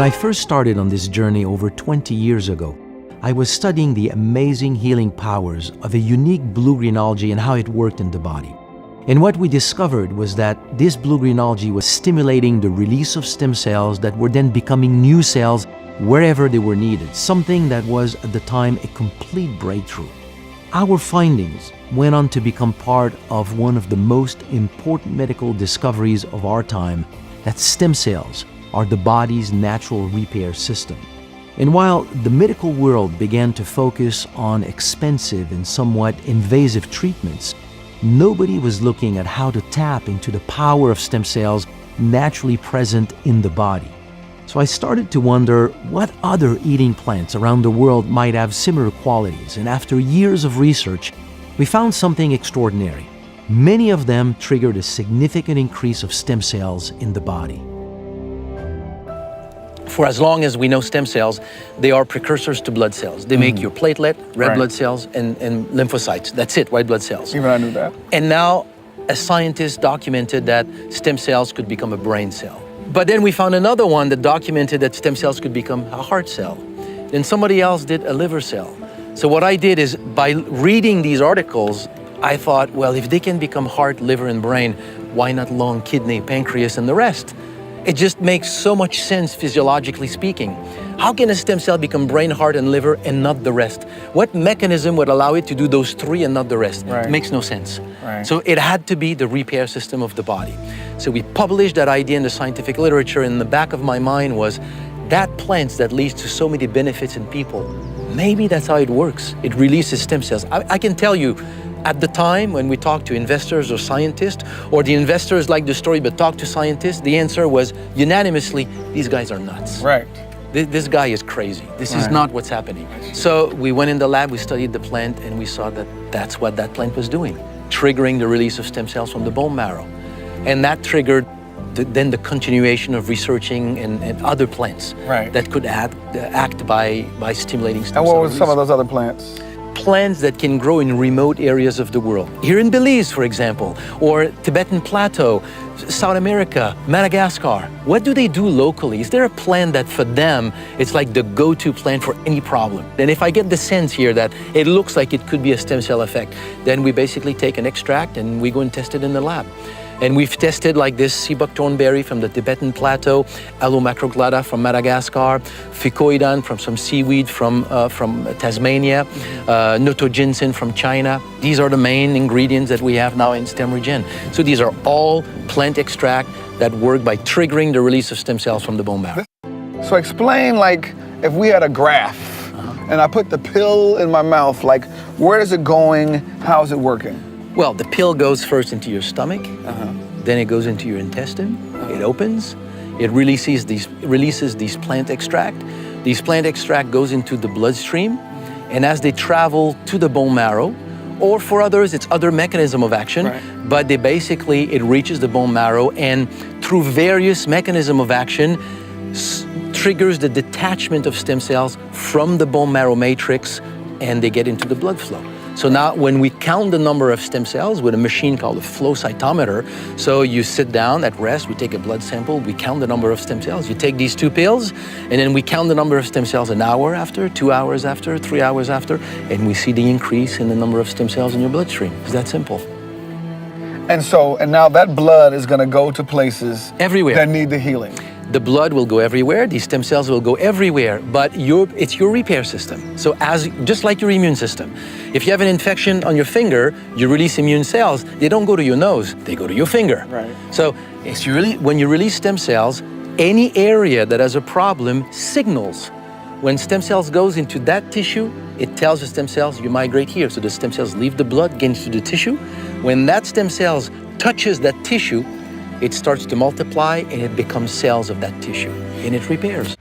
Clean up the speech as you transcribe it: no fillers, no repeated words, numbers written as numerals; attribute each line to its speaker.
Speaker 1: When I first started on this journey over 20 years ago, I was studying the amazing healing powers of a unique blue-green algae and how it worked in the body. And what we discovered was that this blue-green algae was stimulating the release of stem cells that were then becoming new cells wherever they were needed, something that was at the time a complete breakthrough. Our findings went on to become part of one of the most important medical discoveries of our time, that stem cells are the body's natural repair system. And while the medical world began to focus on expensive and somewhat invasive treatments, nobody was looking at how to tap into the power of stem cells naturally present in the body. So I started to wonder what other eating plants around the world might have similar qualities, and after years of research, we found something extraordinary. Many of them triggered a significant increase of stem cells in the body.
Speaker 2: For as long as we know stem cells, they are precursors to blood cells. They make your platelet, red blood cells, and lymphocytes. That's it, white blood cells.
Speaker 3: Even I knew that.
Speaker 2: And now a scientist documented that stem cells could become a brain cell. But then we found another one that documented that stem cells could become a heart cell. Then somebody else did a liver cell. So what I did is, by reading these articles, I thought, well, if they can become heart, liver, and brain, why not lung, kidney, pancreas, and the rest? It just makes so much sense physiologically speaking. How can a stem cell become brain, heart, and liver and not the rest? What mechanism would allow it to do those three and not the rest?
Speaker 3: Right.
Speaker 2: It makes no sense.
Speaker 3: Right.
Speaker 2: So it had to be the repair system of the body. So we published that idea in the scientific literature, and in the back of my mind was, that plant that leads to so many benefits in people, maybe that's how it works. It releases stem cells. I can tell you, at the time when we talked to investors or scientists, or the investors like the story but talk to scientists, the answer was unanimously, these guys are nuts.
Speaker 3: Right.
Speaker 2: This guy is crazy. This is not what's happening. So we went in the lab, we studied the plant, and we saw that that's what that plant was doing, triggering the release of stem cells from the bone marrow. And that triggered then the continuation of researching and other plants that could act by stimulating stem cells.
Speaker 3: And what were some of those other plants?
Speaker 2: Plants that can grow in remote areas of the world. Here in Belize, for example, or Tibetan Plateau, South America, Madagascar. What do they do locally? Is there a plant that for them, it's like the go-to plant for any problem? And if I get the sense here that it looks like it could be a stem cell effect, then we basically take an extract and we go and test it in the lab. And we've tested like this sea buckthorn berry from the Tibetan Plateau, Allomacroglada from Madagascar, Ficoidan from some seaweed from Tasmania, Notoginseng from China. These are the main ingredients that we have now in STEMREGEN. So these are all plant extract that work by triggering the release of stem cells from the bone marrow.
Speaker 3: So explain, like, if we had a graph and I put the pill in my mouth, like, where is it going? How is it working?
Speaker 2: Well, the pill goes first into your stomach, then it goes into your intestine, it opens, it releases these plant extract. These plant extract goes into the bloodstream, and as they travel to the bone marrow, or for others, it's other mechanism of action, but they basically, it reaches the bone marrow, and through various mechanism of action, triggers the detachment of stem cells from the bone marrow matrix, and they get into the blood flow. So now when we count the number of stem cells with a machine called a flow cytometer, so you sit down at rest, we take a blood sample, we count the number of stem cells. You take these 2 pills, and then we count the number of stem cells an hour after, 2 hours after, 3 hours after, and we see the increase in the number of stem cells in your bloodstream. It's that simple.
Speaker 3: And now that blood is gonna go to places
Speaker 2: everywhere
Speaker 3: that need the healing.
Speaker 2: The blood will go everywhere, these stem cells will go everywhere, but it's your repair system. So just like your immune system. If you have an infection on your finger, you release immune cells. They don't go to your nose, they go to your finger.
Speaker 3: Right.
Speaker 2: So when you release stem cells, any area that has a problem signals. When stem cells goes into that tissue, it tells the stem cells you migrate here. So the stem cells leave the blood, get into the tissue. When that stem cells touches that tissue, it starts to multiply and it becomes cells of that tissue and it repairs.